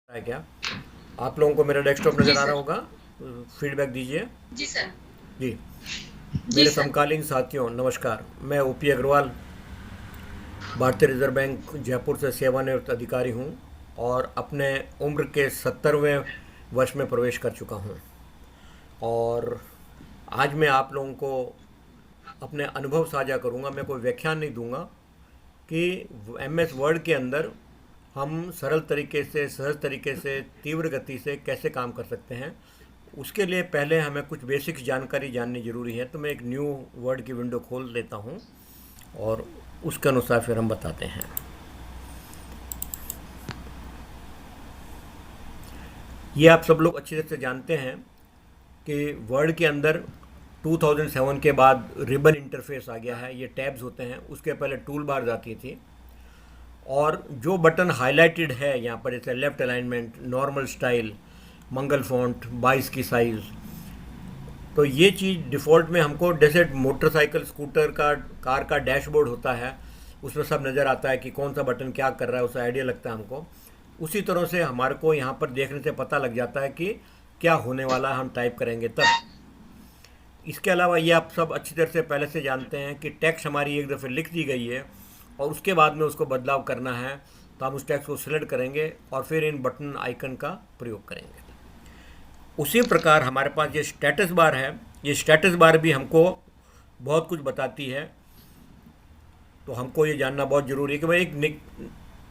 है क्या? आप लोगों को मेरा डेस्कटॉप जी नज़र आ रहा सर। होगा? फीडबैक दीजिए। जी सर। जी। जी मेरे सर। समकालीन साथियों नमस्कार। मैं ओपी अग्रवाल भारतीय रिजर्व बैंक जयपुर से सेवानिवृत्त अधिकारी हूँ और अपने उम्र के 70वें वर्ष में प्रवेश कर चुका हूँ। और आज मैं आप लोगों को अपने अनुभव साझा करूँगा। मैं कोई व्याख्यान नहीं दूंगा कि एम एस वर्ड के अंदर हम सरल तरीके से, सहज तरीके से, तीव्र गति से कैसे काम कर सकते हैं। उसके लिए पहले हमें कुछ बेसिक जानकारी जाननी ज़रूरी है। तो मैं एक न्यू वर्ड की विंडो खोल लेता हूँ और उसके अनुसार फिर हम बताते हैं। ये आप सब लोग अच्छी तरह से जानते हैं कि वर्ड के अंदर 2007 के बाद रिबन इंटरफेस आ गया है। ये टैब्स होते हैं, उसके पहले टूल बार्स आती थी। और जो बटन हाईलाइटेड है यहाँ पर, जैसे लेफ़्ट अलाइनमेंट, नॉर्मल स्टाइल, मंगल फॉन्ट, 22 की साइज़, तो ये चीज़ डिफ़ॉल्ट में हमको जैसे मोटरसाइकिल, स्कूटर का, कार का डैशबोर्ड होता है, उसमें सब नज़र आता है कि कौन सा बटन क्या कर रहा है, उसका आइडिया लगता है हमको। उसी तरह से हमारे को यहाँ पर देखने से पता लग जाता है कि क्या होने वाला है, हम टाइप करेंगे तब। इसके अलावा ये आप सब अच्छी तरह से पहले से जानते हैं कि टेक्स्ट हमारी एक दफ़े लिख दी गई है और उसके बाद में उसको बदलाव करना है, तो हम उस टेक्स्ट को सिलेक्ट करेंगे और फिर इन बटन आइकन का प्रयोग करेंगे। उसी प्रकार हमारे पास ये स्टेटस बार है। ये स्टेटस बार भी हमको बहुत कुछ बताती है। तो हमको ये जानना बहुत ज़रूरी है कि भाई एक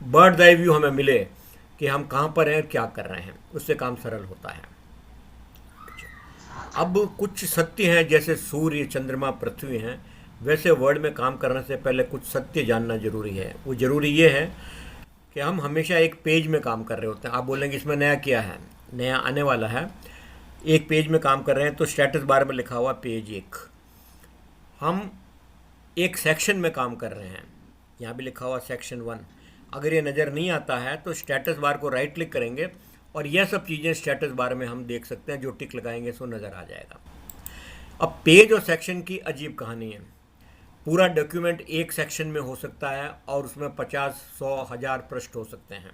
बर्ड आई व्यू हमें मिले कि हम कहाँ पर हैं, क्या कर रहे हैं। उससे काम सरल होता है। अब कुछ सत्य हैं, जैसे सूर्य, चंद्रमा, पृथ्वी हैं, वैसे वर्ड में काम करने से पहले कुछ सत्य जानना जरूरी है। वो जरूरी ये है कि हम हमेशा एक पेज में काम कर रहे होते हैं। आप बोलेंगे इसमें नया क्या है, नया आने वाला है। एक पेज में काम कर रहे हैं, तो स्टेटस बार में लिखा हुआ पेज एक। हम एक सेक्शन में काम कर रहे हैं, यहाँ भी लिखा हुआ सेक्शन 1। अगर ये नज़र नहीं आता है तो स्टेटस बार को राइट क्लिक करेंगे और यह सब चीज़ें स्टेटस बार में हम देख सकते हैं। जो टिक लगाएंगे सो नज़र आ जाएगा। अब पेज और सेक्शन की अजीब कहानी है। पूरा डॉक्यूमेंट एक सेक्शन में हो सकता है और उसमें 50, 100, 1000 पृष्ठ हो सकते हैं।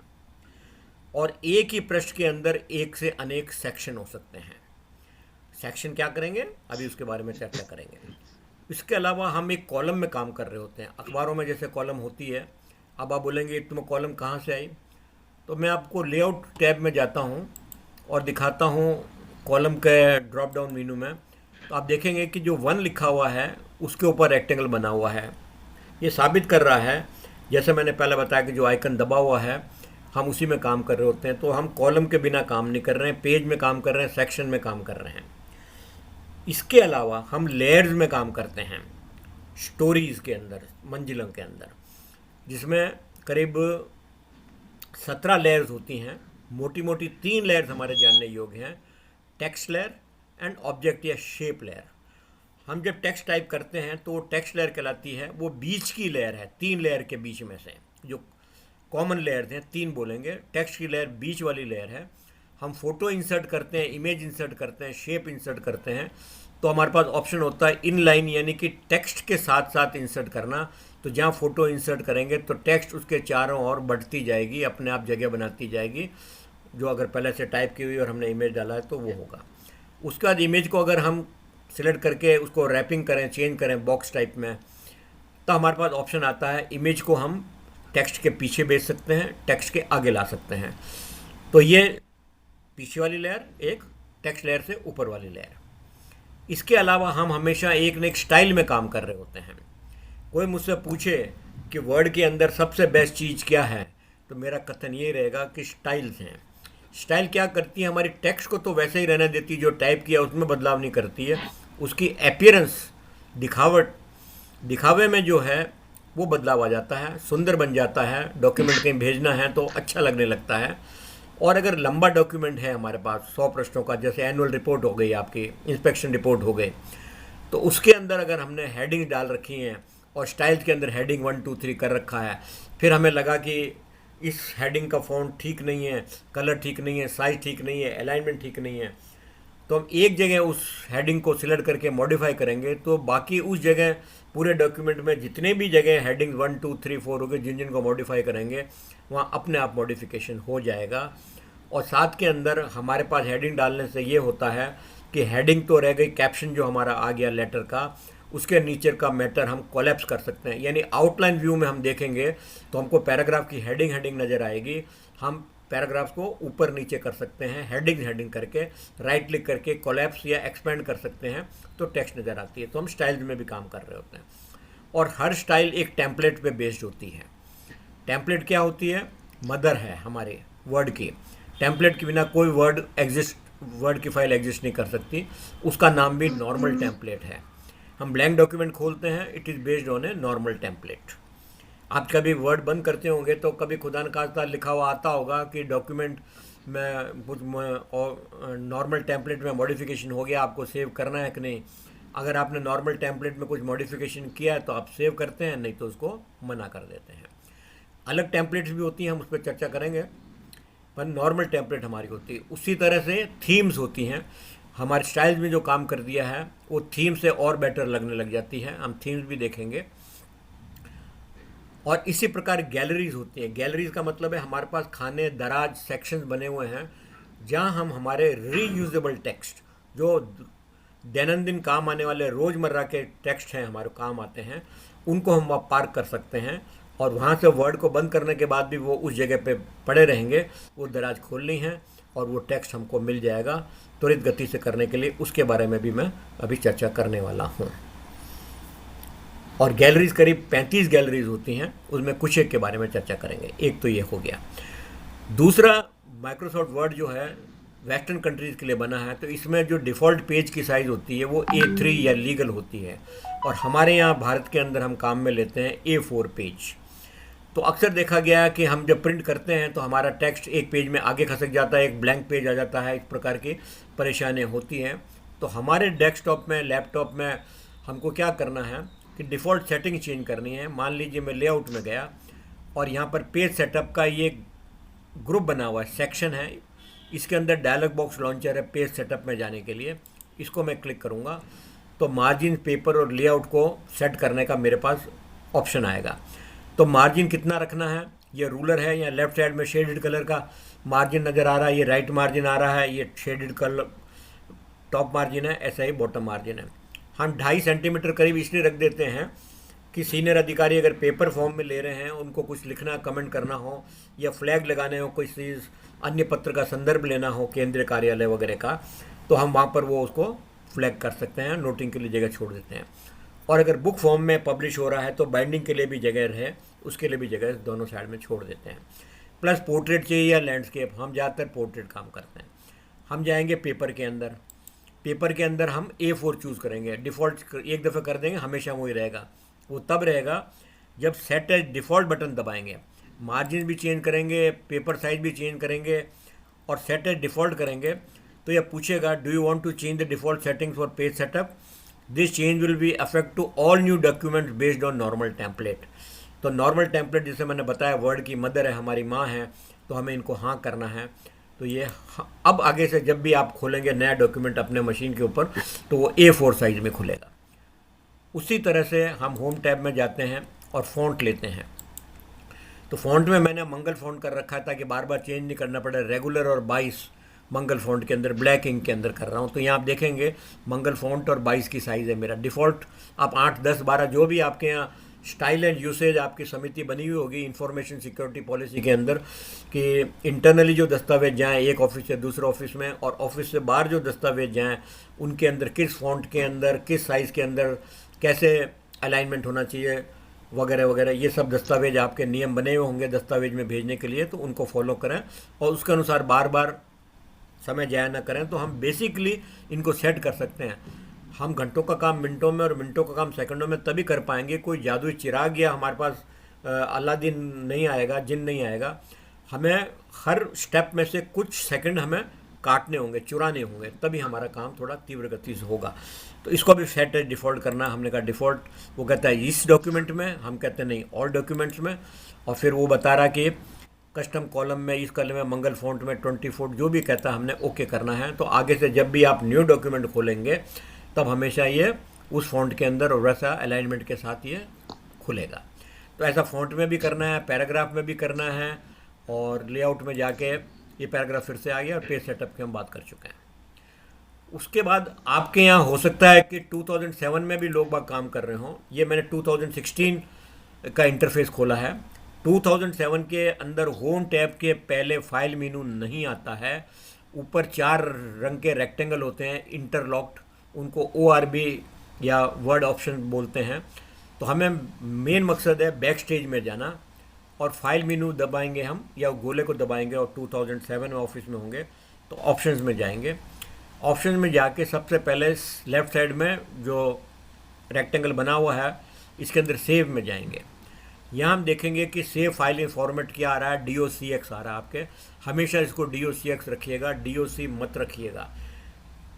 और एक ही पृष्ठ के अंदर एक से अनेक सेक्शन हो सकते हैं। सेक्शन क्या करेंगे, अभी उसके बारे में चर्चा करेंगे। इसके अलावा हम एक कॉलम में काम कर रहे होते हैं। अखबारों में जैसे कॉलम होती है। अब आप बोलेंगे तुम्हें कॉलम कहाँ से आई, तो मैं आपको लेआउट टैब में जाता हूँ और दिखाता हूँ कॉलम के ड्रॉप डाउन मेनू में। तो आप देखेंगे कि जो 1 लिखा हुआ है उसके ऊपर रेक्टेंगल बना हुआ है। ये साबित कर रहा है, जैसे मैंने पहले बताया, कि जो आइकन दबा हुआ है हम उसी में काम कर रहे होते हैं। तो हम कॉलम के बिना काम नहीं कर रहे हैं, पेज में काम कर रहे हैं, सेक्शन में काम कर रहे हैं। इसके अलावा हम लेयर्स में काम करते हैं, स्टोरीज़ के अंदर, मंजिलों के अंदर, जिसमें करीब 17 लेयर्स होती हैं। मोटी मोटी 3 लेयर्स हमारे जानने योग्य हैं, टेक्स्ट लेयर एंड ऑब्जेक्ट या शेप लेयर। हम जब टेक्स्ट टाइप करते हैं तो टेक्स्ट लेयर कहलाती है। वो बीच की लेयर है, 3 लेयर के बीच में से जो कॉमन लेयर्स हैं, 3 बोलेंगे। टेक्स्ट की लेयर बीच वाली लेयर है। हम फोटो इंसर्ट करते हैं, इमेज इंसर्ट करते हैं, शेप इंसर्ट करते हैं, तो हमारे पास ऑप्शन होता है इन लाइन, यानी कि टेक्स्ट के साथ साथ इंसर्ट करना। तो जहाँ फ़ोटो इंसर्ट करेंगे तो टेक्स्ट उसके चारों ओर बढ़ती जाएगी, अपने आप जगह बनाती जाएगी। जो अगर पहले से टाइप की हुई और हमने इमेज डाला है तो वो होगा। उसके बाद इमेज को अगर हम सिलेक्ट करके उसको रैपिंग करें, चेंज करें बॉक्स टाइप में, तो हमारे पास ऑप्शन आता है इमेज को हम टेक्स्ट के पीछे भेज सकते हैं, टेक्स्ट के आगे ला सकते हैं। तो ये पीछे वाली लेयर, एक टेक्स्ट लेयर से ऊपर वाली लेयर। इसके अलावा हम हमेशा एक न एक स्टाइल में काम कर रहे होते हैं। कोई मुझसे पूछे कि वर्ड के अंदर सबसे बेस्ट चीज़ क्या है, तो मेरा कथन ये रहेगा कि स्टाइल्स हैं। स्टाइल क्या करती है, हमारी टेक्स्ट को तो वैसे ही रहने देती है, जो टाइप किया उसमें बदलाव नहीं करती है। उसकी अपीयरेंस, दिखावट, दिखावे में जो है वो बदलाव आ जाता है, सुंदर बन जाता है। डॉक्यूमेंट कहीं भेजना है तो अच्छा लगने लगता है। और अगर लंबा डॉक्यूमेंट है हमारे पास 100 पृष्ठों का, जैसे एनुअल रिपोर्ट हो गई, आपकी इंस्पेक्शन रिपोर्ट हो गई, तो उसके अंदर अगर हमने हेडिंग डाल रखी हैं और स्टाइल्स के अंदर हेडिंग 1, 2, 3 कर रखा है, फिर हमें लगा कि इस हेडिंग का फॉन्ट ठीक नहीं है, कलर ठीक नहीं है, साइज ठीक नहीं है, अलाइनमेंट ठीक नहीं है, तो हम एक जगह उस हेडिंग को सिलेक्ट करके मॉडिफाई करेंगे तो बाकी उस जगह पूरे डॉक्यूमेंट में जितने भी जगह हेडिंग 1, 2, 3, 4 हो गए, जिन जिन को मॉडिफाई करेंगे वहाँ अपने आप मॉडिफिकेशन हो जाएगा। और साथ के अंदर हमारे पास हेडिंग डालने से ये होता है कि हेडिंग तो रह गई, कैप्शन जो हमारा आ गया लेटर का, उसके नीचे का मैटर हम कोलैप्स कर सकते हैं। यानी आउटलाइन व्यू में हम देखेंगे तो हमको पैराग्राफ की हेडिंग हेडिंग नज़र आएगी, हम पैराग्राफ्स को ऊपर नीचे कर सकते हैं, हेडिंग हेडिंग करके राइट क्लिक करके कोलैप्स या एक्सपेंड कर सकते हैं तो टेक्स्ट नज़र आती है। तो हम स्टाइल्स में भी काम कर रहे होते हैं और हर स्टाइल एक टेम्पलेट पे बेस्ड होती है। टेम्पलेट क्या होती है? मदर है हमारे वर्ड की। टेम्पलेट के बिना कोई वर्ड की फाइल एग्जिस्ट नहीं कर सकती, उसका नाम भी नॉर्मल टेम्पलेट है। हम ब्लैंक डॉक्यूमेंट खोलते हैं, it is based on a normal template. आप कभी वर्ड बंद करते होंगे तो कभी खुदा न खास्ता लिखा हुआ आता होगा कि डॉक्यूमेंट में कुछ नॉर्मल टेम्पलेट में मॉडिफिकेशन हो गया, आपको सेव करना है कि नहीं। अगर आपने नॉर्मल टेम्पलेट में कुछ मॉडिफिकेशन किया है तो आप सेव करते हैं, नहीं तो उसको मना कर देते हैं। अलग टेम्पलेट्स भी होती हैं, हम उस पर चर्चा करेंगे, पर नॉर्मल टेम्पलेट हमारी होती है। उसी तरह से थीम्स होती हैं, हमारे स्टाइल्स में जो काम कर दिया है वो थीम से और बेटर लगने लग जाती है, हम थीम्स भी देखेंगे। और इसी प्रकार गैलरीज होती हैं। गैलरीज का मतलब है हमारे पास खाने दराज सेक्शंस बने हुए हैं जहां हम हमारे रीयूजेबल टेक्स्ट, जो दैनंदिन काम आने वाले रोज़मर्रा के टेक्स्ट हैं, हमारे काम आते हैं, उनको हम वहाँ पार्क कर सकते हैं और वहाँ से वर्ड को बंद करने के बाद भी वो उस जगह पे पड़े रहेंगे। वो दराज खोलनी है और वो टेक्स्ट हमको मिल जाएगा त्वरित गति से करने के लिए। उसके बारे में भी मैं अभी चर्चा करने वाला हूँ। और गैलरीज करीब 35 गैलरीज होती हैं, उसमें कुछ एक के बारे में चर्चा करेंगे। एक तो ये हो गया। दूसरा, माइक्रोसॉफ्ट वर्ड जो है वेस्टर्न कंट्रीज़ के लिए बना है, तो इसमें जो डिफ़ॉल्ट पेज की साइज़ होती है वो A3 या लीगल होती है, और हमारे यहाँ भारत के अंदर हम काम में लेते हैं A4 पेज। तो अक्सर देखा गया है कि हम जब प्रिंट करते हैं तो हमारा टेक्स्ट एक पेज में आगे खसक जाता है, एक ब्लैंक पेज आ जाता है, इस प्रकार की परेशानियाँ होती हैं। तो हमारे डेस्कटॉप में, लैपटॉप में हमको क्या करना है कि डिफ़ॉल्ट सेटिंग चेंज करनी है। मान लीजिए मैं लेआउट में गया और यहाँ पर पेज सेटअप का ये ग्रुप बना हुआ है, सेक्शन है, इसके अंदर डायलॉग बॉक्स लॉन्चर है पेज सेटअप में जाने के लिए। इसको मैं क्लिक करूँगा तो मार्जिन, पेपर और लेआउट को सेट करने का मेरे पास ऑप्शन आएगा। तो मार्जिन कितना रखना है, ये रूलर है, या लेफ्ट साइड में शेडेड कलर का मार्जिन नज़र आ रहा है, ये राइट मार्जिन आ रहा है, ये शेडेड कलर टॉप मार्जिन है, ऐसा ही बॉटम मार्जिन है। हम 2.5 सेंटीमीटर करीब इसलिए रख देते हैं कि सीनियर अधिकारी अगर पेपर फॉर्म में ले रहे हैं, उनको कुछ लिखना, कमेंट करना हो या फ्लैग लगाने हो, कोई चीज़ अन्य पत्र का संदर्भ लेना हो केंद्रीय कार्यालय वगैरह का, तो हम वहाँ पर वो उसको फ्लैग कर सकते हैं, नोटिंग के लिए जगह छोड़ देते हैं। और अगर बुक फॉर्म में पब्लिश हो रहा है तो बाइंडिंग के लिए भी जगह रहे, उसके लिए भी जगह दोनों साइड में छोड़ देते हैं। प्लस पोर्ट्रेट चाहिए या लैंडस्केप, हम ज़्यादातर पोर्ट्रेट काम करते हैं। हम जाएंगे पेपर के अंदर, पेपर के अंदर हम A4 चूज़ करेंगे। डिफ़ॉल्ट एक दफ़ा कर देंगे, हमेशा वही रहेगा। वो तब रहेगा जब सेट एज डिफ़ॉल्ट बटन दबाएंगे, मार्जिन भी चेंज करेंगे, पेपर साइज भी चेंज करेंगे और सेट एज डिफ़ॉल्ट करेंगे तो यह पूछेगा do you want to change the default settings for page setup, this change will be affect to all new documents based on normal template. तो normal template जैसे मैंने बताया वर्ड की मदर है, हमारी माँ है, तो हमें इनको हाँ करना है। तो ये अब आगे से जब भी आप खोलेंगे नया डॉक्यूमेंट अपने मशीन के ऊपर तो वो A4 साइज में खुलेगा। उसी तरह से हम होम टैब में जाते हैं और फ़ॉन्ट लेते हैं। तो फ़ॉन्ट में मैंने मंगल फ़ॉन्ट कर रखा है ताकि बार बार चेंज नहीं करना पड़े। रेगुलर और 22 मंगल फ़ॉन्ट के अंदर ब्लैक इंक के अंदर कर रहा हूँ। तो यहाँ आप देखेंगे मंगल फ़ॉन्ट और 22 की साइज़ है मेरा। डिफ़ॉल्ट आप 8, 10, 12 जो भी आपके यहाँ स्टाइल एंड यूसेज आपकी समिति बनी हुई होगी इंफॉर्मेशन सिक्योरिटी पॉलिसी के अंदर कि इंटरनली जो दस्तावेज जाएँ एक ऑफिस से दूसरे ऑफिस में, और ऑफिस से बाहर जो दस्तावेज जाएँ उनके अंदर किस फ़ॉन्ट के अंदर, किस साइज़ के अंदर कैसे अलाइनमेंट होना चाहिए वगैरह वगैरह, ये सब दस्तावेज आपके नियम बने हुए होंगे दस्तावेज में भेजने के लिए। तो उनको फॉलो करें और उसके अनुसार बार बार समय जाया ना करें। तो हम बेसिकली इनको सेट कर सकते हैं। हम घंटों का काम मिनटों में और मिनटों का काम सेकंडों में तभी कर पाएंगे। कोई जादुई चिराग या हमारे पास अलादीन नहीं आएगा, जिन नहीं आएगा। हमें हर स्टेप में से कुछ सेकंड हमें काटने होंगे, चुराने होंगे, तभी हमारा काम थोड़ा तीव्र गति से होगा। तो इसको भी सेट एज डिफ़ॉल्ट करना। हमने कहा डिफ़ॉल्ट, वो कहता है इस डॉक्यूमेंट में, हम कहते हैं नहीं ऑल डॉक्यूमेंट्स में। और फिर वो बता रहा कि कस्टम कॉलम में, इस कॉलम में, मंगल फ़ॉन्ट में 24 जो भी कहता है हमने ओके करना है। तो आगे से जब भी आप न्यू डॉक्यूमेंट खोलेंगे तब हमेशा ये उस फ़ॉन्ट के अंदर और वैसा अलाइनमेंट के साथ ये खुलेगा। तो ऐसा फ़ॉन्ट में भी करना है, पैराग्राफ में भी करना है, और लेआउट में जाके ये पैराग्राफ फिर से आ गया और पेज सेटअप की हम बात कर चुके हैं। उसके बाद आपके यहाँ हो सकता है कि 2007 में भी लोग बाग काम कर रहे हों। ये मैंने 2016 का इंटरफेस खोला है। 2007 के अंदर होम टैब के पहले फाइल मेनू नहीं आता है। ऊपर 4 रंग के रेक्टेंगल होते हैं इंटरलॉक्ड, उनको ORB या वर्ड ऑप्शन बोलते हैं। तो हमें मेन मकसद है बैक स्टेज में जाना और फाइल मेनू दबाएंगे हम या गोले को दबाएंगे और 2007 में ऑफिस में होंगे तो ऑप्शंस में जाएंगे। ऑप्शन में जाके सबसे पहले लेफ़्ट साइड में जो रेक्टेंगल बना हुआ है इसके अंदर सेव में जाएंगे। यहाँ हम देखेंगे कि सेव फाइल इन फॉर्मेट क्या आ रहा है, DOCX आ रहा है आपके। हमेशा इसको DOCX रखिएगा, DOC मत रखिएगा।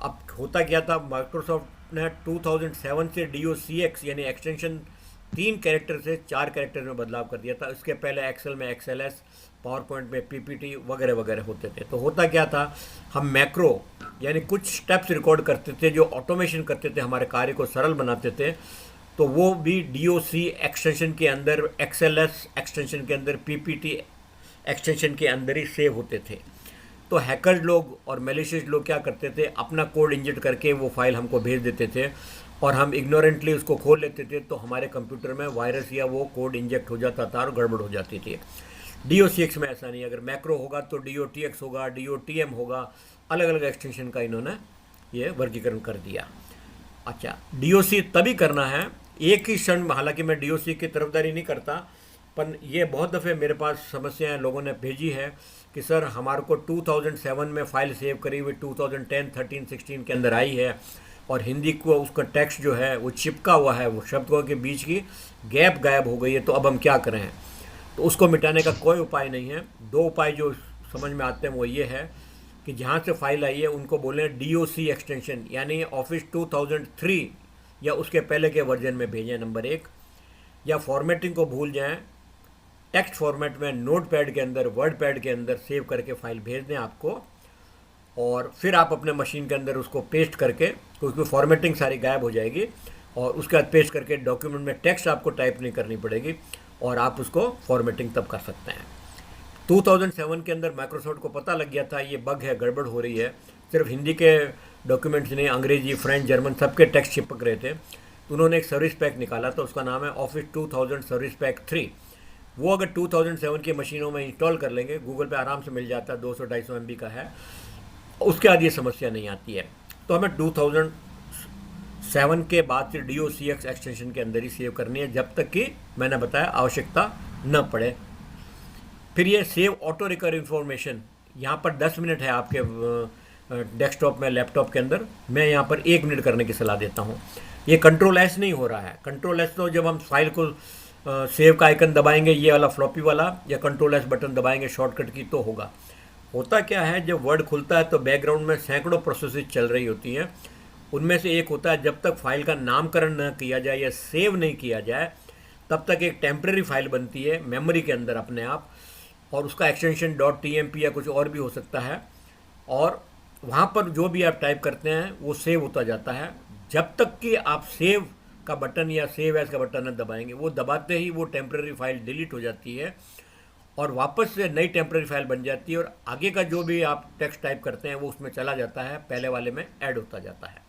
अब होता क्या था, माइक्रोसॉफ्ट ने 2007 से DOCX यानी एक्सटेंशन 3 कैरेक्टर से 4 कैरेक्टर में बदलाव कर दिया था। इसके पहले एक्सेल में XLS, पावर पॉइंट में PPT वगैरह वगैरह होते थे। तो होता क्या था, हम मैक्रो यानी कुछ स्टेप्स रिकॉर्ड करते थे जो ऑटोमेशन करते थे, हमारे कार्य को सरल बनाते थे, तो वो भी DOC एक्सटेंशन के अंदर, XLS एक्सटेंशन के अंदर, PPT एक्सटेंशन के अंदर ही सेव होते थे। तो हैकर्स लोग और मैलिशियस लोग क्या करते थे, अपना कोड इंजेक्ट करके वो फाइल हमको भेज देते थे और हम इग्नोरेंटली उसको खोल लेते थे, तो हमारे कंप्यूटर में वायरस या वो कोड इंजेक्ट हो जाता था और गड़बड़ हो जाती थी। DOCX में ऐसा नहीं, अगर मैक्रो होगा तो DOTX होगा, DOTM होगा, अलग अलग एक्सटेंशन का इन्होंने ये वर्गीकरण कर दिया। अच्छा, DOC तभी करना है एक ही क्षण, हालांकि मैं DOC की तरफदारी नहीं करता, पर ये बहुत दफ़े मेरे पास समस्याएं लोगों ने भेजी है कि सर हमारे को 2007 में फ़ाइल सेव करी हुई 2010, 13, 16 के अंदर आई है और हिंदी को उसका टेक्स्ट जो है वो चिपका हुआ है, वो शब्दों के बीच की गैप गायब हो गई है, तो अब हम क्या करें। तो उसको मिटाने का कोई उपाय नहीं है। 2 उपाय जो समझ में आते हैं वो ये है कि जहाँ से फाइल आई है उनको बोलें DOC एक्सटेंशन यानी ऑफिस 2003 या उसके पहले के वर्जन में भेजें, नंबर 1। या फॉर्मेटिंग को भूल जाएं, टेक्स्ट फॉर्मेट में नोटपैड के अंदर, वर्ड पैड के अंदर सेव करके फाइल भेज दें आपको, और फिर आप अपने मशीन के अंदर उसको पेस्ट करके, तो उसकी फॉर्मेटिंग सारी गायब हो जाएगी और उसके बाद पेस्ट करके डॉक्यूमेंट में टेक्स्ट आपको टाइप नहीं करनी पड़ेगी और आप उसको फॉर्मेटिंग तब कर सकते हैं। 2007 के अंदर माइक्रोसॉफ्ट को पता लग गया था ये बग है, गड़बड़ हो रही है, सिर्फ हिंदी के डॉक्यूमेंट्स नहीं, अंग्रेजी, फ्रेंच, जर्मन सबके टेक्स्ट चिपक रहे थे। तो उन्होंने एक सर्विस पैक निकाला था, उसका नाम है ऑफिस 2000 सर्विस पैक 3। वो अगर 2007 की मशीनों में इंस्टॉल कर लेंगे, गूगल पे आराम से मिल जाता है, 200-250 MB का है, उसके बाद ये समस्या नहीं आती है। तो हमें 2007 के बाद से DOCX एक्सटेंशन के अंदर ही सेव करनी है, जब तक कि मैंने बताया आवश्यकता न पड़े। फिर ये सेव ऑटो रिकवर इन्फॉर्मेशन, यहाँ पर 10 मिनट है आपके डेस्कटॉप में, लैपटॉप के अंदर, मैं यहाँ पर 1 मिनट करने की सलाह देता हूँ। ये Ctrl+S नहीं हो रहा है। Ctrl+S तो जब हम फाइल को सेव का आइकन दबाएंगे, ये वाला फ्लॉपी वाला, या Ctrl+S बटन दबाएंगे शॉर्टकट की, तो होगा। होता क्या है, जब वर्ड खुलता है तो बैकग्राउंड में सैकड़ों प्रोसेसेस चल रही होती हैं। उनमें से एक होता है, जब तक फाइल का नामकरण न किया जाए या सेव नहीं किया जाए, तब तक एक टेम्प्रेरी फाइल बनती है मेमोरी के अंदर अपने आप, और उसका एक्सटेंशन .tmp या कुछ और भी हो सकता है, और वहाँ पर जो भी आप टाइप करते हैं वो सेव होता जाता है। जब तक कि आप सेव का बटन या सेव एज का बटन न दबाएंगे, वो दबाते ही वो टेम्प्रेरी फाइल डिलीट हो जाती है और वापस से नई टेम्प्रेरी फाइल बन जाती है, और आगे का जो भी आप टेक्स्ट टाइप करते हैं वो उसमें चला जाता है, पहले वाले में ऐड होता जाता है।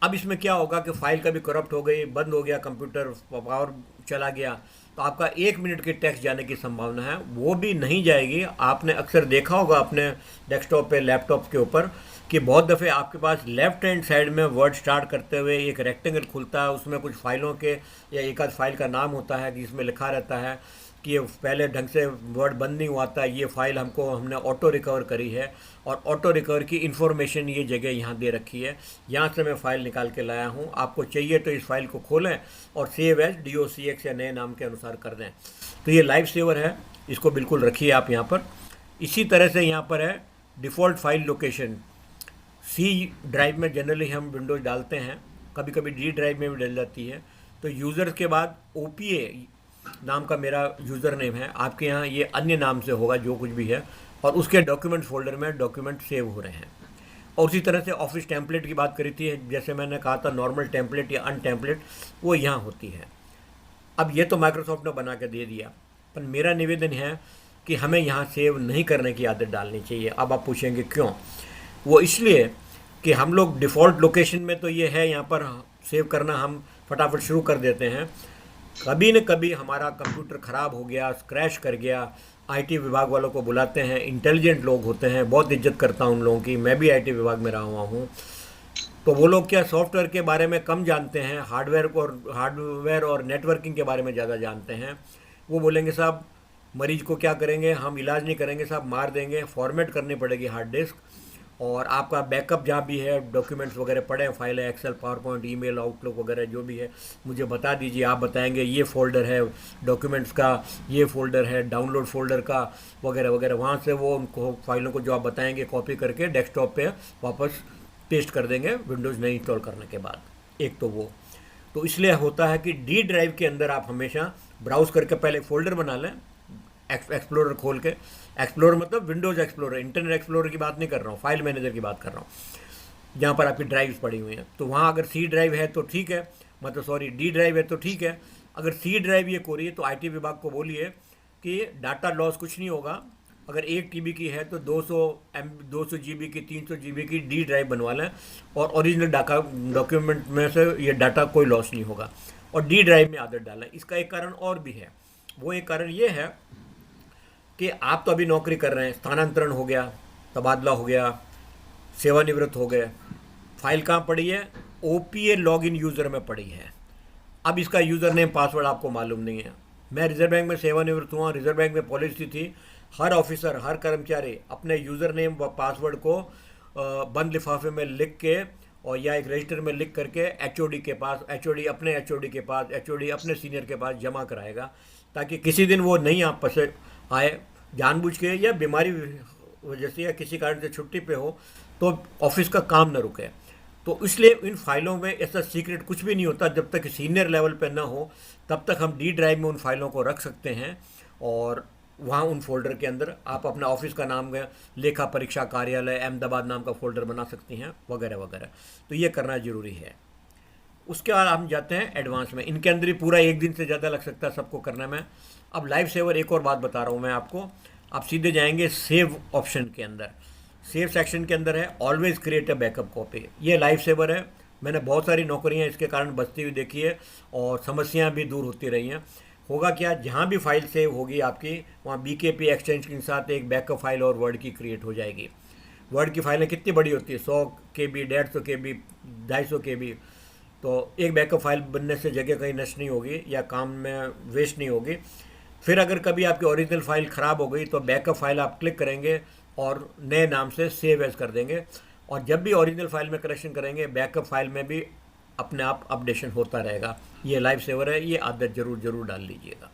अब इसमें क्या होगा कि फाइल कभी करप्ट हो गई, बंद हो गया कंप्यूटर, पावर चला गया, तो आपका 1 मिनट की टेक्स्ट जाने की संभावना है, वो भी नहीं जाएगी। आपने अक्सर देखा होगा अपने डेस्कटॉप पे, लैपटॉप के ऊपर, कि बहुत दफ़े आपके पास लेफ्ट हैंड साइड में वर्ड स्टार्ट करते हुए एक रेक्टेंगल खुलता है, उसमें कुछ फाइलों के या एक आध फाइल का नाम होता है जिसमें लिखा रहता है कि ये पहले ढंग से वर्ड बंद नहीं हुआ था, ये फ़ाइल हमने ऑटो रिकवर करी है, और ऑटो रिकवर की इन्फॉर्मेशन ये जगह यहाँ दे रखी है। यहाँ से मैं फ़ाइल निकाल के लाया हूँ। आपको चाहिए तो इस फाइल को खोलें और सेव एज DOCX या नए नाम के अनुसार कर दें। तो ये लाइव सेवर है, इसको बिल्कुल रखिए आप यहाँ पर। इसी तरह से यहाँ पर है default file location. C drive में जनरली हम विंडोज़ डालते हैं, कभी कभी D ड्राइव में भी डल जाती है। तो यूज़र के बाद OPA नाम का मेरा यूज़र नेम है, आपके यहाँ ये अन्य नाम से होगा जो कुछ भी है, और उसके डॉक्यूमेंट फोल्डर में डॉक्यूमेंट सेव हो रहे हैं। और उसी तरह से ऑफिस टेम्पलेट की बात करी थी, जैसे मैंने कहा था नॉर्मल टेम्पलेट या अन टेम्पलेट, वो यहाँ होती है। अब ये तो माइक्रोसॉफ्ट ने बना के दे दिया, पर मेरा निवेदन है कि हमें यहाँ सेव नहीं करने की आदत डालनी चाहिए। अब आप पूछेंगे क्यों? वो इसलिए कि हम लोग डिफ़ॉल्ट लोकेशन में तो ये है यहाँ पर सेव करना, हम फटाफट शुरू कर देते हैं। कभी न कभी हमारा कंप्यूटर ख़राब हो गया, क्रैश कर गया, आईटी विभाग वालों को बुलाते हैं, इंटेलिजेंट लोग होते हैं, बहुत इज्जत करता हूँ उन लोगों की, मैं भी आईटी विभाग में रहा हुआ हूँ। तो वो लोग क्या सॉफ्टवेयर के बारे में कम जानते हैं, हार्डवेयर और नेटवर्किंग के बारे में ज़्यादा जानते हैं। वो बोलेंगे साहब मरीज को क्या करेंगे, हम इलाज नहीं करेंगे साहब, मार देंगे, फॉर्मेट करनी पड़ेगी हार्ड डिस्क, और आपका बैकअप जहाँ भी है, डॉक्यूमेंट्स वगैरह पड़े हैं, फाइल है, Excel, PowerPoint, email, Outlook वगैरह जो भी है, मुझे बता दीजिए। आप बताएंगे ये फ़ोल्डर है डॉक्यूमेंट्स का, ये फ़ोल्डर है डाउनलोड फ़ोल्डर का, वगैरह वगैरह। वहाँ से वो उनको फाइलों को जो आप बताएंगे कॉपी करके डेस्कटॉप पे वापस पेस्ट कर देंगे विंडोज़ नहीं इंस्टॉल करने के बाद। एक तो वो, तो इसलिए होता है कि डी ड्राइव के अंदर आप हमेशा ब्राउज़ करके पहले फ़ोल्डर बना लें, एक्सप्लोरर खोल के। एक्सप्लोरर मतलब विंडोज़ एक्सप्लोरर, इंटरनेट एक्सप्लोरर की बात नहीं कर रहा हूँ, फाइल मैनेजर की बात कर रहा हूँ, जहाँ पर आपकी ड्राइव्स पड़ी हुई हैं। तो वहाँ अगर सी ड्राइव है तो ठीक है, मतलब सॉरी डी ड्राइव है तो ठीक है। अगर सी ड्राइव ये कोरी है तो आईटी विभाग को बोलिए कि डाटा लॉस कुछ नहीं होगा, अगर 1 TB की है तो 200 GB की, 300 GB की डी ड्राइव बनवा लें, और ओरिजिनल डाटा डॉक्यूमेंट में से ये डाटा कोई लॉस नहीं होगा, और डी ड्राइव में आदत डालें। इसका एक कारण और भी है, वो एक कारण ये है कि आप तो अभी नौकरी कर रहे हैं, स्थानांतरण हो गया, तबादला हो गया, सेवानिवृत्त हो गए, फाइल कहाँ पड़ी है? OPA लॉगिन यूज़र में पड़ी है। अब इसका यूज़र नेम पासवर्ड आपको मालूम नहीं है। मैं रिजर्व बैंक में सेवानिवृत्त हुआ, रिजर्व बैंक में पॉलिसी थी, हर ऑफिसर, हर कर्मचारी अपने यूज़र नेम व पासवर्ड को बंद लिफाफे में लिख के और या एक रजिस्टर में लिख करके एचओडी के पास, एचओडी अपने एचओडी के पास, एचओडी अपने सीनियर के पास जमा कराएगा, ताकि किसी दिन वो नहीं आप पसे आए जानबूझ के, या बीमारी वजह से या किसी कारण से छुट्टी पे हो, तो ऑफिस का काम न रुके। तो इसलिए इन फाइलों में ऐसा सीक्रेट कुछ भी नहीं होता, जब तक सीनियर लेवल पे ना हो तब तक हम डी ड्राइव में उन फाइलों को रख सकते हैं, और वहाँ उन फोल्डर के अंदर आप अपना ऑफिस का नाम, लेखा परीक्षा कार्यालय अहमदाबाद नाम का फ़ोल्डर बना सकती हैं, वगैरह वगैरह। तो ये करना ज़रूरी है। उसके बाद हम जाते हैं एडवांस में। इनके अंदर ही पूरा 1 दिन से ज़्यादा लग सकता है सबको करने में। अब लाइफ सेवर एक और बात बता रहा हूँ मैं आपको। आप सीधे जाएंगे सेव ऑप्शन के अंदर, सेव सेक्शन के अंदर है always create a backup copy. ये लाइफ सेवर है। मैंने बहुत सारी नौकरियां इसके कारण बचती हुई देखी है, और समस्याएं भी दूर होती रही हैं। होगा क्या, जहाँ भी फाइल सेव होगी आपकी, वहाँ BKP एक्सटेंशन के साथ एक बैकअप फाइल और वर्ड की क्रिएट हो जाएगी। वर्ड की फाइलें कितनी बड़ी होती है, 100 KB, 150 KB, 250 KB। तो एक बैकअप फाइल बनने से जगह कहीं नष्ट नहीं होगी या काम में वेस्ट नहीं होगी। फिर अगर कभी आपकी ओरिजिनल फाइल ख़राब हो गई तो बैकअप फाइल आप क्लिक करेंगे और नए नाम से सेव एज कर देंगे, और जब भी ओरिजिनल फाइल में करेक्शन करेंगे बैकअप फाइल में भी अपने आप अपडेशन होता रहेगा। ये लाइफ सेवर है, ये आदत ज़रूर डाल लीजिएगा।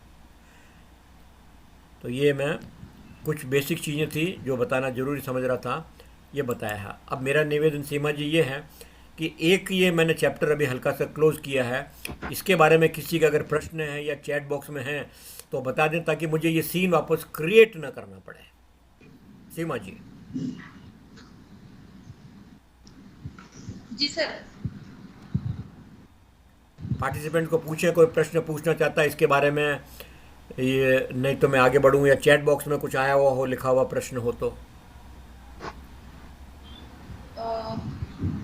तो ये मैं कुछ बेसिक चीज़ें थी जो बताना ज़रूरी समझ रहा था, ये बताया है। अब मेरा निवेदन सीमा जी ये है कि एक ये मैंने चैप्टर अभी हल्का सा क्लोज़ किया है, इसके बारे में किसी का अगर प्रश्न है या चैट बॉक्स में है तो बता दें, ताकि मुझे ये सीन वापस क्रिएट ना करना पड़े। सीमा जी। जी सर। पार्टिसिपेंट को पूछे, कोई प्रश्न पूछना चाहता है इसके बारे में, ये नहीं तो मैं आगे बढ़ूँ, या चैट बॉक्स में कुछ आया हुआ हो, लिखा हुआ प्रश्न हो तो।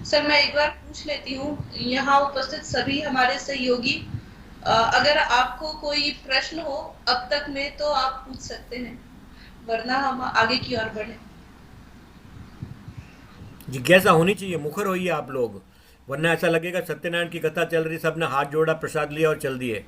सर मैं एक बार पूछ लेती हूँ, यहाँ उपस्थित सभी हमारे सहयोगी, अगर आपको कोई प्रश्न हो अब तक में तो आप पूछ सकते हैं, वरना हम आगे की ओर बढ़े। जिज्ञासा होनी चाहिए, मुखर होइए आप लोग, वरना ऐसा लगेगा सत्यनारायण की कथा चल रही, सबने हाथ जोड़ा, प्रसाद लिया और चल दिए।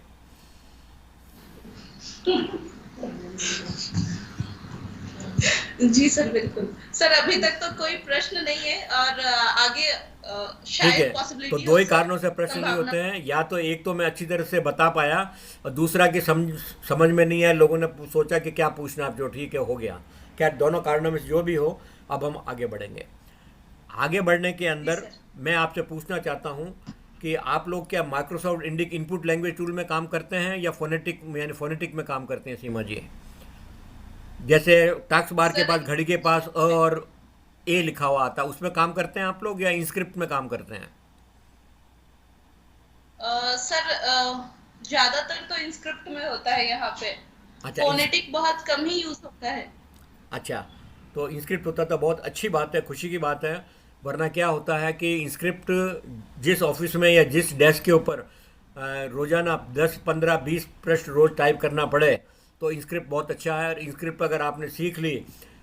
जी सर, बिल्कुल सर। अभी तक तो कोई प्रश्न नहीं है, और आगे ठीक है। शायद तो पॉसिबिलिटी दो हो ही सर, कारणों से प्रश्न नहीं संभावना। होते हैं, या तो एक तो मैं अच्छी तरह से बता पाया, और दूसरा कि समझ में नहीं आया, लोगों ने सोचा कि क्या पूछना, आप जो ठीक है हो गया। क्या दोनों कारणों में से जो भी हो, अब हम आगे बढ़ेंगे। आगे बढ़ने के जी अंदर सर। मैं आपसे पूछना चाहता हूँ कि आप लोग क्या Microsoft Indic input language tool में काम करते हैं या फोनेटिक यानी फोनेटिक में काम करते हैं सीमा जी? जैसे टास्क बार के सर पास, घड़ी के पास अ और ए लिखा हुआ आता है, उसमें काम करते हैं आप लोग या इंस्क्रिप्ट में काम करते हैं? सर ज्यादातर तो इंस्क्रिप्ट में होता है यहाँ पे, अच्छा फोनेटिक बहुत कम ही यूज होता है। अच्छा, तो इंस्क्रिप्ट होता तो बहुत अच्छी बात है, खुशी की बात है। वरना क्या होता है कि इंस्क्रिप्ट जिस ऑफिस में या जिस डेस्क के ऊपर रोजाना 10 15 20 पृष्ठ रोज टाइप करना पड़े, तो इंस्क्रिप्ट बहुत अच्छा है। और इंस्क्रिप्ट अगर आपने सीख ली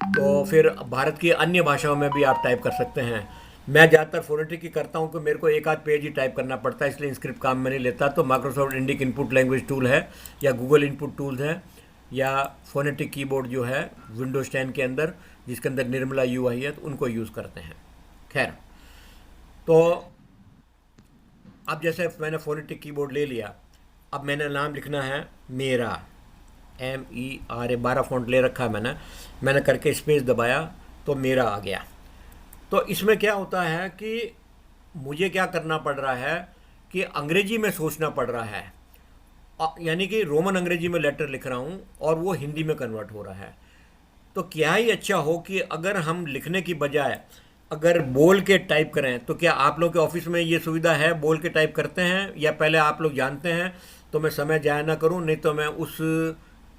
तो फिर भारत की अन्य भाषाओं में भी आप टाइप कर सकते हैं। मैं ज़्यादातर फोनेटिक ही करता हूँ कि मेरे को एक आध पेज ही टाइप करना पड़ता है, इसलिए इंस्क्रिप्ट काम में नहीं लेता। तो Microsoft Indic input language tool है, या गूगल इनपुट टूल्स है, या फोनेटिक कीबोर्ड जो है विंडोज 10 के अंदर, जिसके अंदर निर्मला यूआई है, तो उनको यूज़ करते हैं। खैर, तो अब जैसे मैंने फोनेटिक कीबोर्ड ले लिया, अब मैंने नाम लिखना है मेरा, MERA, 12 फॉन्ट ले रखा है मैंने करके स्पेस दबाया तो मेरा आ गया। तो इसमें क्या होता है कि मुझे क्या करना पड़ रहा है कि अंग्रेजी में सोचना पड़ रहा है। यानी कि रोमन अंग्रेजी में लेटर लिख रहा हूँ और वो हिंदी में कन्वर्ट हो रहा है। तो क्या ही अच्छा हो कि अगर हम लिखने की बजाय अगर बोल के टाइप करें। तो क्या आप लोग के ऑफिस में ये सुविधा है, बोल के टाइप करते हैं, या पहले आप लोग जानते हैं? तो मैं समय जाया ना करूं, नहीं तो मैं उस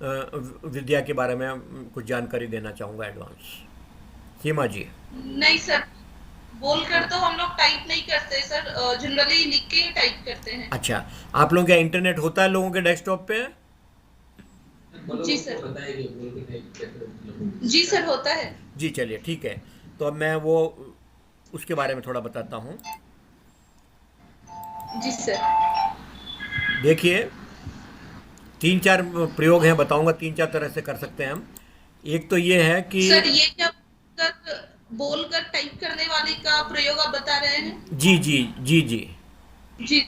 विद्या के बारे में कुछ जानकारी देना चाहूँगा एडवांस। सीमा जी। नहीं सर, बोलकर तो हम लोग टाइप नहीं करते सर, जनरली लिख के ही टाइप करते हैं। अच्छा, आप लोगों का इंटरनेट होता है लोगों के डेस्कटॉप पे? जी सर। जी सर, होता है। जी चलिए ठीक है। तो अब मैं वो उसके बारे में थोड़ा बताता हूँ। जी सर। देखिए, 3 4 प्रयोग हैं, बताऊंगा। 3 4 तरह से कर सकते हैं हम। एक तो ये है कि सर ये क्या बोलकर टाइप करने वाले का प्रयोग आप बता रहे हैं? जी जी जी जी जी।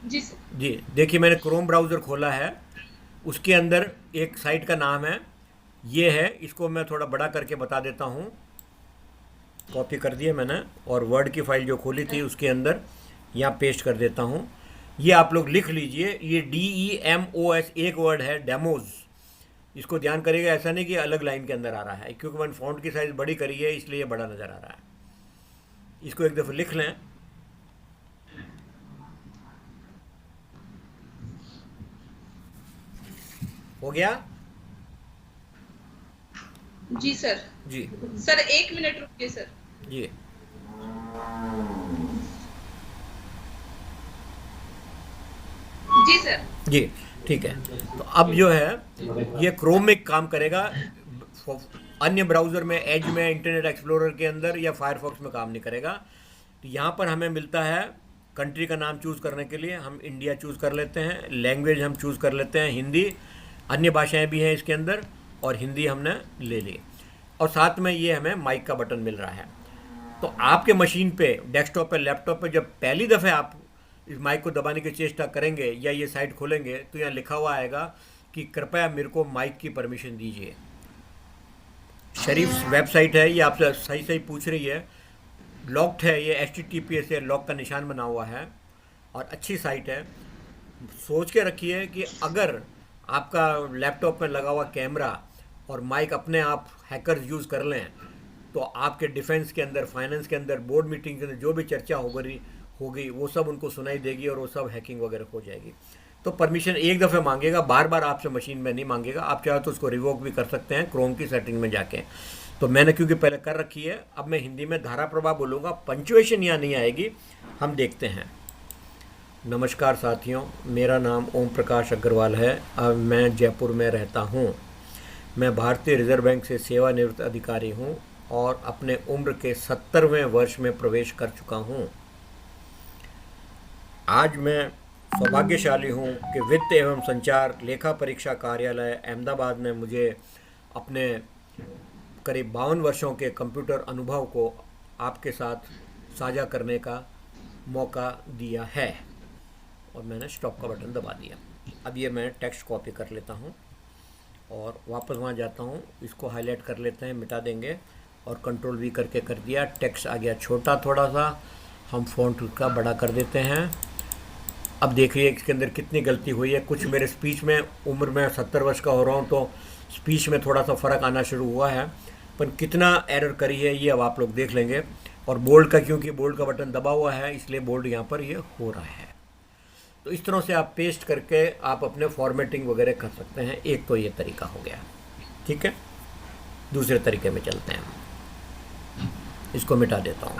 जी सर। जी, देखिए मैंने क्रोम ब्राउज़र खोला है, उसके अंदर एक साइट का नाम है, ये है। इसको मैं थोड़ा बड़ा करके बता देता हूँ। कॉपी कर दिया मैंने, और वर्ड की फाइल जो खोली थी उसके अंदर यहाँ पेस्ट कर देता हूँ। ये आप लोग लिख लीजिए, ये DEMOS एक वर्ड है, डेमोज। इसको ध्यान करिएगा, ऐसा नहीं कि अलग लाइन के अंदर आ रहा है, क्योंकि मैंने फ़ॉन्ट की साइज़ बड़ी करी है इसलिए ये बड़ा नज़र आ रहा है। इसको एक दफ़े लिख लें। हो गया? जी सर। जी सर 1 मिनट रुकिए सर। जी जी सर। जी ठीक है। तो अब जो है ये क्रोम में काम करेगा, अन्य ब्राउज़र में, एज में, इंटरनेट एक्सप्लोरर के अंदर या फायरफॉक्स में काम नहीं करेगा। तो यहाँ पर हमें मिलता है कंट्री का नाम चूज़ करने के लिए हम इंडिया चूज़ कर लेते हैं, लैंग्वेज हम चूज़ कर लेते हैं हिंदी, अन्य भाषाएं भी हैं इसके अंदर, और हिंदी हमने ले ली। और साथ में ये हमें माइक का बटन मिल रहा है। तो आपके मशीन पे, डेस्कटॉप पे, लैपटॉप पे जब पहली दफ़े आप इस माइक को दबाने की चेष्टा करेंगे या ये साइट खोलेंगे, तो यहाँ लिखा हुआ आएगा कि कृपया मेरे को माइक की परमिशन दीजिए। शरीफ वेबसाइट है, ये आपसे सही सही पूछ रही है, लॉक्ड है, ये HTTPS से लॉक का निशान बना हुआ है, और अच्छी साइट है। सोच के रखिए कि अगर आपका लैपटॉप में लगा हुआ कैमरा और माइक अपने आप हैकर्स यूज़ कर लें, तो आपके डिफेंस के अंदर, फाइनेंस के अंदर, बोर्ड मीटिंग के अंदर जो भी चर्चा होगी वो सब उनको सुनाई देगी, और वो सब हैकिंग वगैरह हो जाएगी। तो परमिशन एक दफ़े मांगेगा, बार बार आपसे मशीन में नहीं मांगेगा। आप चाहो तो उसको रिवोक भी कर सकते हैं क्रोम की सेटिंग में जाके। तो मैंने क्योंकि पहले कर रखी है, अब मैं हिंदी में धारा प्रवाह बोलूँगा, पंचुएशन यहाँ नहीं आएगी। हम देखते हैं। नमस्कार साथियों, मेरा नाम ओम प्रकाश अग्रवाल है। अब मैं जयपुर में रहता हूँ। मैं भारतीय रिजर्व बैंक से सेवानिवृत्त अधिकारी हूँ और अपने उम्र के 70वें वर्ष में प्रवेश कर चुका हूँ। आज मैं सौभाग्यशाली हूँ कि वित्त एवं संचार लेखा परीक्षा कार्यालय अहमदाबाद ने मुझे अपने करीब 52 वर्षों के कंप्यूटर अनुभव को आपके साथ साझा करने का मौका दिया है। और मैंने स्टॉप का बटन दबा दिया। अब ये मैं टेक्स्ट कॉपी कर लेता हूँ और वापस वहाँ जाता हूँ, इसको हाईलाइट कर लेते हैं, मिटा देंगे, और कंट्रोल V करके कर दिया। टेक्स्ट आ गया छोटा थोड़ा सा, हम फ़ॉन्ट का बड़ा कर देते हैं। अब देखिए इसके अंदर कितनी गलती हुई है। कुछ मेरे स्पीच में, उम्र में 70 वर्ष का हो रहा हूँ तो स्पीच में थोड़ा सा फ़र्क आना शुरू हुआ है, पर कितना एरर करी है ये अब आप लोग देख लेंगे। और बोल्ड का, क्योंकि बोल्ड का बटन दबा हुआ है इसलिए बोल्ड यहाँ पर ये हो रहा है। तो इस तरह से आप पेस्ट करके आप अपने फॉर्मेटिंग वगैरह कर सकते हैं। एक तो ये तरीका हो गया, ठीक है। दूसरे तरीके में चलते हैं, इसको मिटा देता हूँ।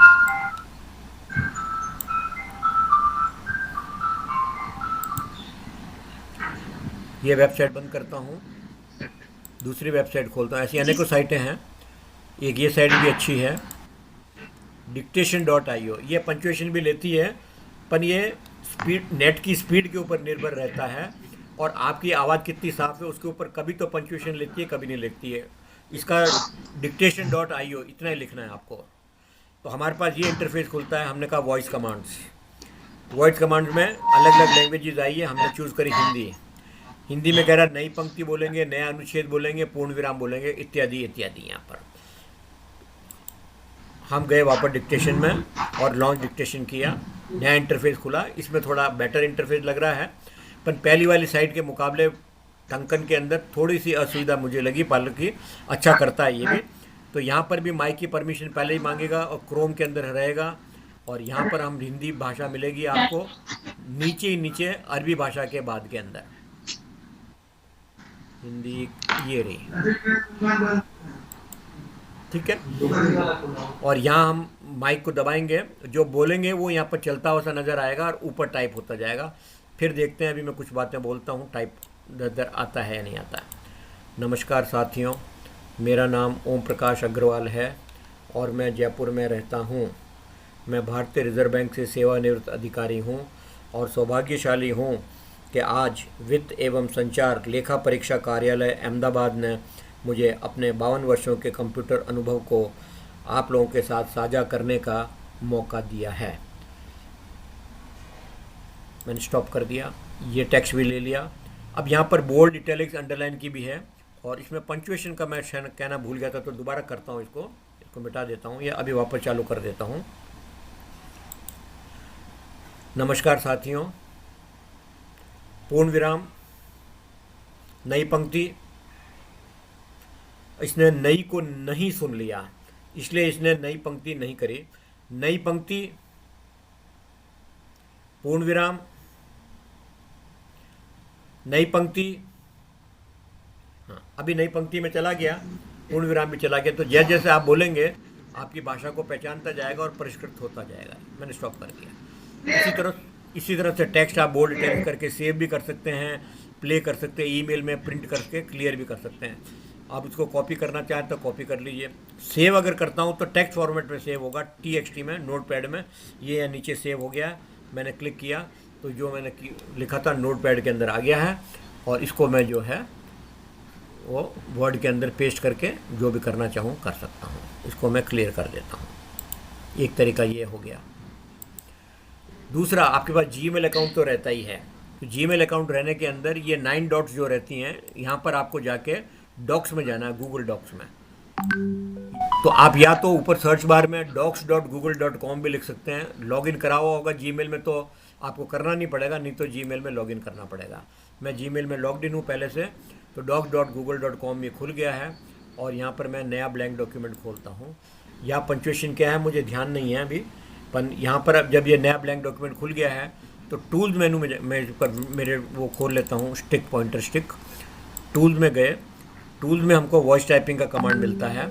ये वेबसाइट बंद करता हूँ, दूसरी वेबसाइट खोलता हूँ। ऐसी अनेकों साइटें हैं, एक ये साइट भी अच्छी है dictation.io। ये पंचुएशन भी लेती है, पर ये स्पीड, नेट की स्पीड के ऊपर निर्भर रहता है और आपकी आवाज़ कितनी साफ है उसके ऊपर। कभी तो पंचुएशन लेती है, कभी नहीं लेती है। इसका dictation.io इतना ही लिखना है आपको। तो हमारे पास ये इंटरफेस खुलता है। हमने कहा वॉइस कमांड्स, वॉइस कमांड्स में अलग अलग लैंग्वेजेस आई है। हमने चूज़ करी हिंदी। हिंदी में कह रहा नई पंक्ति बोलेंगे, नया अनुच्छेद बोलेंगे, पूर्ण विराम बोलेंगे, इत्यादि इत्यादि। यहाँ पर हम गए वापस डिक्टेशन में और लॉन्च डिक्टेशन किया, नया इंटरफेस खुला। इसमें थोड़ा बेटर इंटरफेस लग रहा है, पर पहली वाली साइट के मुकाबले टंकन के अंदर थोड़ी सी असुविधा मुझे लगी। हालांकि अच्छा करता है ये भी। तो यहाँ पर भी माइक की परमिशन पहले ही मांगेगा और क्रोम के अंदर रहेगा, और यहाँ पर हम हिंदी भाषा मिलेगी आपको नीचे ही नीचे अरबी भाषा के बाद के अंदर हिंदी, ये रही, ठीक है। और यहाँ हम माइक को दबाएंगे, जो बोलेंगे वो यहाँ पर चलता हुआ सा नज़र आएगा और ऊपर टाइप होता जाएगा। फिर देखते हैं, अभी मैं कुछ बातें बोलता हूँ, टाइप नज़र आता है या नहीं आता है। नमस्कार साथियों, मेरा नाम ओम प्रकाश अग्रवाल है और मैं जयपुर में रहता हूँ। मैं भारतीय रिजर्व बैंक से सेवानिवृत्त अधिकारी हूँ और सौभाग्यशाली हूँ कि आज वित्त एवं संचार लेखा परीक्षा कार्यालय अहमदाबाद ने मुझे अपने 52 वर्षों के कंप्यूटर अनुभव को आप लोगों के साथ साझा करने का मौका दिया है। मैंने स्टॉप कर दिया, ये टेक्स्ट भी ले लिया। अब यहाँ पर बोल्ड, इटैलिक्स, अंडरलाइन की भी है, और इसमें पंक्चुएशन का मैं कहना भूल गया था, तो दोबारा करता हूँ। इसको मिटा देता हूँ, या अभी वापस चालू कर देता हूँ। नमस्कार साथियों, पूर्ण विराम, नई पंक्ति। इसने नई को नहीं सुन लिया, इसलिए इसने नई पंक्ति नहीं करी। नई पंक्ति, पूर्ण विराम, नई पंक्ति। हाँ, अभी नई पंक्ति में चला गया, पूर्ण विराम भी चला गया। तो जैसे जैसे आप बोलेंगे आपकी भाषा को पहचानता जाएगा और परिष्कृत होता जाएगा। मैंने स्टॉप कर दिया। इसी तरह से टेक्स्ट आप बोल्ड इटैलिक करके सेव भी कर सकते हैं, प्ले कर सकते हैं, ईमेल में प्रिंट करके क्लियर भी कर सकते हैं। आप इसको कॉपी करना चाहें तो कॉपी कर लीजिए। सेव अगर करता हूं तो टेक्स्ट फॉर्मेट में सेव होगा, TXT में, नोटपैड में। ये नीचे सेव हो गया, मैंने क्लिक किया तो जो मैंने लिखा था नोटपैड के अंदर आ गया है, और इसको मैं जो है वो वर्ड के अंदर पेस्ट करके जो भी करना चाहूँ कर सकता हूँ। इसको मैं क्लियर कर देता हूँ। एक तरीका ये हो गया। दूसरा, आपके पास जीमेल अकाउंट तो रहता ही है। तो जीमेल अकाउंट रहने के अंदर ये 9 डॉट्स जो रहती हैं, यहाँ पर आपको जाके डॉक्स में जाना है, गूगल डॉक्स में। तो आप या तो ऊपर सर्च बार में docs.google.com भी लिख सकते हैं। लॉगिन करा हुआ होगा जीमेल में तो आपको करना नहीं पड़ेगा, नहीं तो जीमेल में लॉगिन करना पड़ेगा। मैं जीमेल में लॉग्ड इन हूँ पहले से, तो docs.google.com ये खुल गया है, और यहाँ पर मैं नया ब्लैंक डॉक्यूमेंट खोलता हूँ। यहाँ पंक्चुएशन क्या है मुझे ध्यान नहीं है अभी, पर यहाँ पर अब जब ये नया ब्लैंक डॉक्यूमेंट खुल गया है तो टूल्स मेनू में मेरे वो खोल लेता हूँ, स्टिक, पॉइंटर स्टिक। टूल्स में गए, टूल्स में हमको वॉइस टाइपिंग का कमांड मिलता है,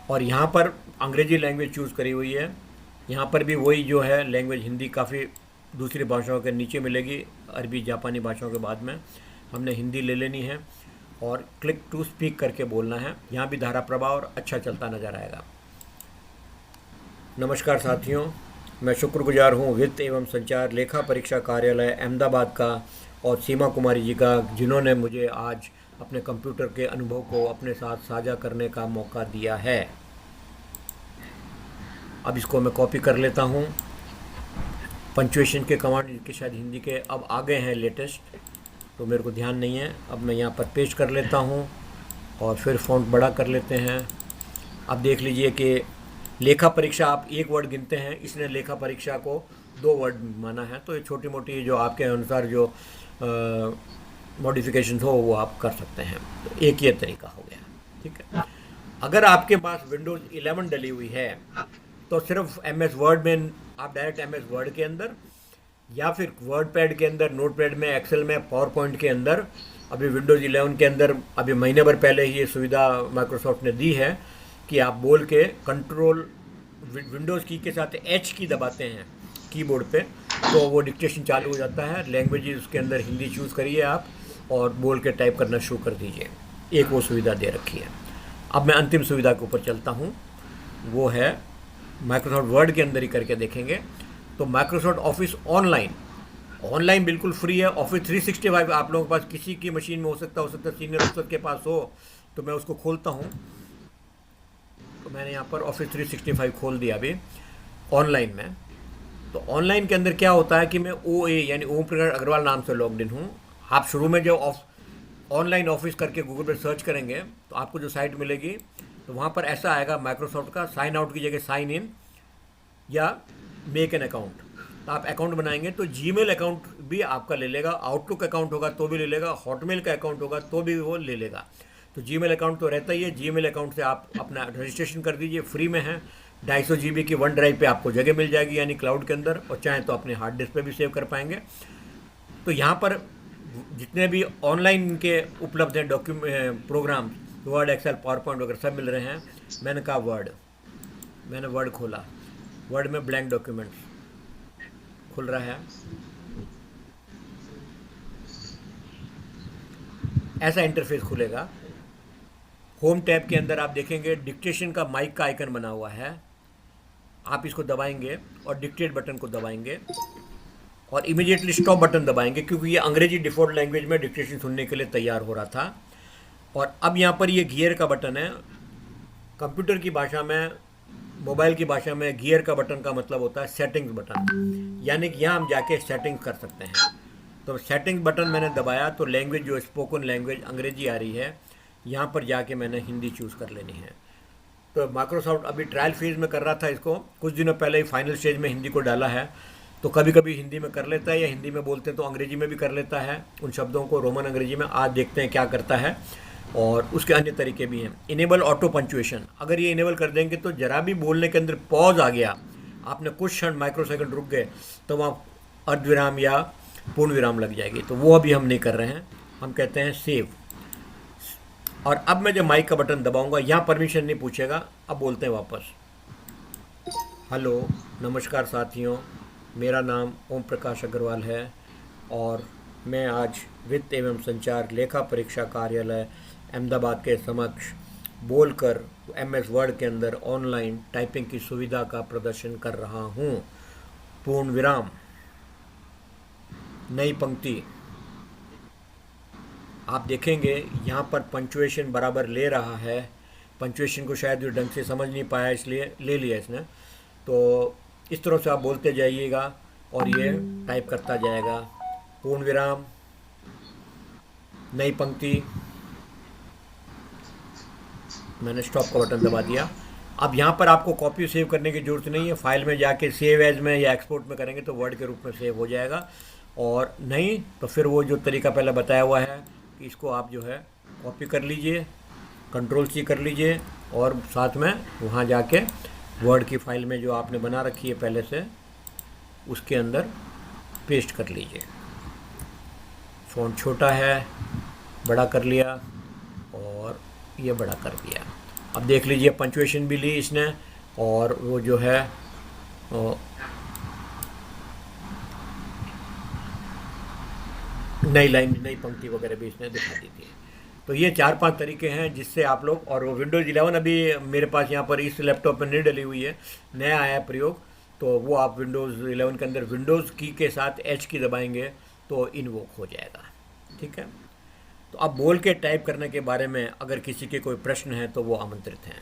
और यहाँ पर अंग्रेजी लैंग्वेज चूज़ करी हुई है। यहाँ पर भी वही जो है लैंग्वेज, हिंदी काफ़ी दूसरी भाषाओं के नीचे मिलेगी, अरबी जापानी भाषाओं के बाद में हमने हिंदी ले लेनी है, और क्लिक टू स्पीक करके बोलना है। यहाँ भी धारा प्रभाव और अच्छा चलता नज़र आएगा। नमस्कार साथियों, मैं शुक्रगुजार हूँ वित्त एवं संचार लेखा परीक्षा कार्यालय अहमदाबाद का और सीमा कुमारी जी का, जिन्होंने मुझे आज अपने कंप्यूटर के अनुभव को अपने साथ साझा करने का मौका दिया है। अब इसको मैं कॉपी कर लेता हूँ। पंक्चुएशन के कमांड के शायद हिंदी के अब आ गए हैं लेटेस्ट, तो मेरे को ध्यान नहीं है। अब मैं यहाँ पर पेस्ट कर लेता हूँ और फिर फ़ॉन्ट बड़ा कर लेते हैं। अब देख लीजिए कि लेखा परीक्षा आप एक वर्ड गिनते हैं, इसने लेखा परीक्षा को 2 वर्ड माना है। तो ये छोटी मोटी जो आपके अनुसार जो मॉडिफिकेशन हो वो आप कर सकते हैं। तो एक ये तरीका हो गया, ठीक है। अगर आपके पास विंडोज़ 11 डली हुई है तो सिर्फ MS वर्ड में आप डायरेक्ट MS वर्ड के अंदर या फिर वर्ड पैड के अंदर, नोट पैड में, एक्सेल में, पावर पॉइंट के अंदर अभी विंडोज़ 11 के अंदर अभी महीने भर पहले ही ये सुविधा माइक्रोसॉफ्ट ने दी है कि आप बोल के कंट्रोल विंडोज़ की के साथ एच की दबाते हैं कीबोर्ड पे, तो वो डिक्टेशन चालू हो जाता है। लैंग्वेज उसके अंदर हिंदी चूज़ करिए आप और बोल के टाइप करना शुरू कर दीजिए। एक वो सुविधा दे रखी है। अब मैं अंतिम सुविधा के ऊपर चलता हूँ, वो है माइक्रोसॉफ्ट वर्ड के अंदर ही करके देखेंगे। तो माइक्रोसॉफ्ट ऑफिस ऑनलाइन बिल्कुल फ्री है। ऑफिस 365 आप लोगों के पास किसी की मशीन में हो सकता है सीनियर अफसर के पास हो, तो मैं उसको खोलता हूँ। तो मैंने यहाँ पर ऑफिस 365 खोल दिया अभी ऑनलाइन में। तो ऑनलाइन के अंदर क्या होता है कि मैं OA यानी ओम प्रकाश अग्रवाल नाम से लॉग्ड इन हूँ। आप शुरू में जब ऑनलाइन ऑफिस करके गूगल पर सर्च करेंगे तो आपको जो साइट मिलेगी तो वहाँ पर ऐसा आएगा माइक्रोसॉफ्ट का, साइन आउट की जगह साइन इन या मेक एन अकाउंट। तो आप अकाउंट बनाएंगे तो जीमेल अकाउंट भी आपका ले लेगा, आउटलुक अकाउंट होगा तो भी ले लेगा, हॉटमेल का अकाउंट होगा तो भी वो ले लेगा। तो जीमेल अकाउंट तो रहता ही है। जीमेल अकाउंट से आप अपना रजिस्ट्रेशन कर दीजिए, फ्री में है। 250 GB की वन ड्राइव पे आपको जगह मिल जाएगी यानी क्लाउड के अंदर, और चाहे तो अपने हार्ड डिस्क पे भी सेव कर पाएंगे। तो यहाँ पर जितने भी ऑनलाइन के उपलब्ध हैं program, Word, Excel, PowerPoint वगैरह सब मिल रहे हैं। मैंने कहा मैंने वर्ड खोला, वर्ड में ब्लैंक डॉक्यूमेंट खुल रहा है। ऐसा इंटरफेस खुलेगा। होम टैब के अंदर आप देखेंगे डिक्टेशन का माइक का आइकन बना हुआ है। आप इसको दबाएंगे और डिक्टेट बटन को दबाएंगे और इमीडिएटली स्टॉप बटन दबाएंगे, क्योंकि ये अंग्रेजी डिफ़ॉल्ट लैंग्वेज में डिक्टेशन सुनने के लिए तैयार हो रहा था। और अब यहाँ पर ये गियर का बटन है। कंप्यूटर की भाषा में, मोबाइल की भाषा में गियर का बटन का मतलब होता है सेटिंग्स बटन, यानी कि यहाँ हम जाके सेटिंग्स कर सकते हैं। तो सेटिंग्स बटन मैंने दबाया तो लैंग्वेज जो स्पोकन लैंग्वेज अंग्रेजी आ रही है, यहाँ पर जाके मैंने हिंदी चूज़ कर लेनी है। तो माइक्रोसॉफ्ट अभी ट्रायल फेज़ में कर रहा था इसको, कुछ दिनों पहले ही फाइनल स्टेज में हिंदी को डाला है। तो कभी कभी हिंदी में कर लेता है, या हिंदी में बोलते हैं तो अंग्रेजी में भी कर लेता है उन शब्दों को, रोमन अंग्रेजी में। आज देखते हैं क्या करता है। और उसके अन्य तरीके भी हैं। इनेबल ऑटो पंचुएशन, अगर ये इनेबल कर देंगे तो जरा भी बोलने के अंदर पॉज आ गया, आपने कुछ क्षण माइक्रोसेकंड रुक गए, तो वहाँ अर्धविराम या पूर्ण विराम लग जाएगी। तो वो अभी हम नहीं कर रहे हैं, हम कहते हैं सेव। और अब मैं जब माइक का बटन दबाऊंगा, यहाँ परमिशन नहीं पूछेगा। अब बोलते हैं वापस, हेलो, नमस्कार साथियों, मेरा नाम ओम प्रकाश अग्रवाल है और मैं आज वित्त एवं संचार लेखा परीक्षा कार्यालय अहमदाबाद के समक्ष बोलकर MS वर्ड के अंदर ऑनलाइन टाइपिंग की सुविधा का प्रदर्शन कर रहा हूँ। पूर्ण विराम, नई पंक्ति। आप देखेंगे यहाँ पर पंचुएशन बराबर ले रहा है। पंचुएशन को शायद ढंग से समझ नहीं पाया, इसलिए ले लिया इसने। तो इस तरह से आप बोलते जाइएगा और ये टाइप करता जाएगा। पूर्ण विराम, नई पंक्ति। मैंने स्टॉप का बटन दबा दिया। अब यहाँ पर आपको कॉपी सेव करने की ज़रूरत नहीं है। फाइल में जाके सेव एज में या एक्सपोर्ट में करेंगे तो वर्ड के रूप में सेव हो जाएगा, और नहीं तो फिर वो जो तरीका पहले बताया हुआ है कि इसको आप जो है कॉपी कर लीजिए, Ctrl+C कर लीजिए, और साथ में वहाँ जाके वर्ड की फाइल में जो आपने बना रखी है पहले से, उसके अंदर पेस्ट कर लीजिए। फ़ॉन्ट छोटा है, बड़ा कर लिया और ये बड़ा कर दिया। अब देख लीजिए पंचुएशन भी ली इसने, और वो जो है नई लाइन, नई पंक्ति वगैरह भी इसने दिखा दी थी। तो ये 4-5 तरीके हैं जिससे आप लोग, और वो विंडोज़ 11 अभी मेरे पास यहाँ पर इस लैपटॉप में नहीं डली हुई है, नया आया है प्रयोग। तो वो आप विंडोज़ 11 के अंदर विंडोज़ की के साथ H की दबाएंगे तो इन्वोक हो जाएगा। ठीक है। तो अब बोल के टाइप करने के बारे में अगर किसी के कोई प्रश्न है तो वो आमंत्रित हैं।